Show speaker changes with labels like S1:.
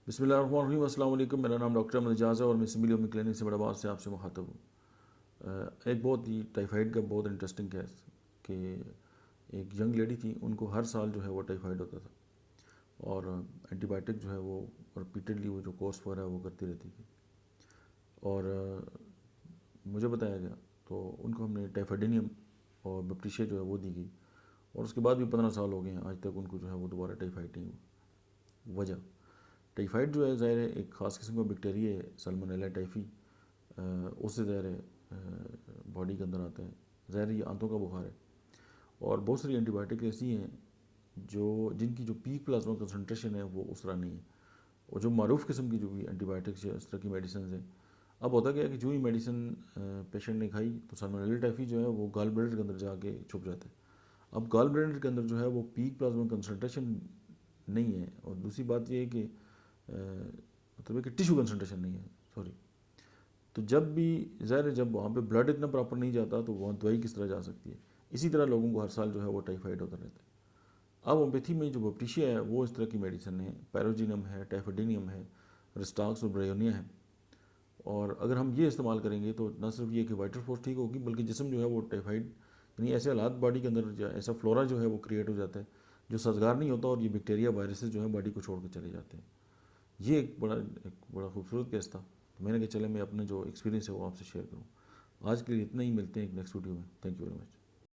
S1: बिस्मिल्लाहिर्रहमानिर्रहीम, अस्सलाम वालेकुम। मेरा नाम डॉक्टर अहमद एजाज है और मैं सिमिलिया में क्लिनिक से बड़ा से आपसे मुखातब हूँ। एक बहुत ही टाइफाइड का बहुत इंटरेस्टिंग केस कि एक यंग लेडी थी, उनको हर साल जो है वो टाइफाइड होता था और एंटीबायोटिक जो है वो रिपीटेडली वो जो कोर्स पर है वो करती रहती थी और मुझे बताया गया तो उनको हमने टाइफाइडिनियम और बैप्टिशिया जो है वो दी गई और उसके बाद भी 15 साल हो गए हैं, आज तक उनको जो है वो दोबारा टाइफाइड नहीं हुआ। वजह टाइफाइड जो है ज़ाहिर है एक ख़ास किस्म का बैक्टीरिया है, सल्मोनेला टाइफी, उससे ज़ाहिर है बॉडी के अंदर आता है। ज़ाहिर ये आंतों का बुखार है और बहुत सारी एंटीबायोटिक ऐसी हैं जिनकी जो पीक प्लाज्मा कंसनट्रेशन है वो उस तरह नहीं है। और जो मारूफ किस्म की जो भी एंटीबायोटिक्स है, इस तरह की मेडिसिन हैं, अब होता क्या है कि जो ही मेडिसिन पेशेंट ने खाई तो सल्मोनेला टाइफी जो है वो गॉल ब्लैडर के अंदर जाके छुप जाता है। अब गॉल ब्लैडर के अंदर जो है वो पीक प्लाज्मा कंसनट्रेशन नहीं है और दूसरी बात ये है कि मतलब है कि टिश्यू कंसनट्रेशन नहीं है, सॉरी। तो जब भी ज़ाहिर है जब वहाँ पे ब्लड इतना प्रॉपर नहीं जाता तो वहाँ दवाई किस तरह जा सकती है। इसी तरह लोगों को हर साल जो है वो टाइफाइड होता रहता है। अब होम्योपैथी में जो बैप्टिशिया है वो इस तरह की मेडिसिन है, पैरोजिनम है, टाइफाइडिनियम है, रिस्टाक्स और ब्रायोनिया है। और अगर हम ये इस्तेमाल करेंगे तो न सिर्फ ये कि वाइटल फोर्स ठीक होगी बल्कि जिस्म जो है वो टाइफाइड यानी ऐसे हालात बॉडी के अंदर ऐसा फ्लोरा जो है वो क्रिएट हो जाता है जो साजगार नहीं होता और ये बैक्टीरिया वायरसेस जो है बॉडी को छोड़ कर चले जाते हैं। ये एक बड़ा खूबसूरत केस था, तो मैंने कहा चले मैं अपने जो एक्सपीरियंस है वो आपसे शेयर करूँ। आज के लिए इतना ही, मिलते हैं एक नेक्स्ट वीडियो में। Thank you very much.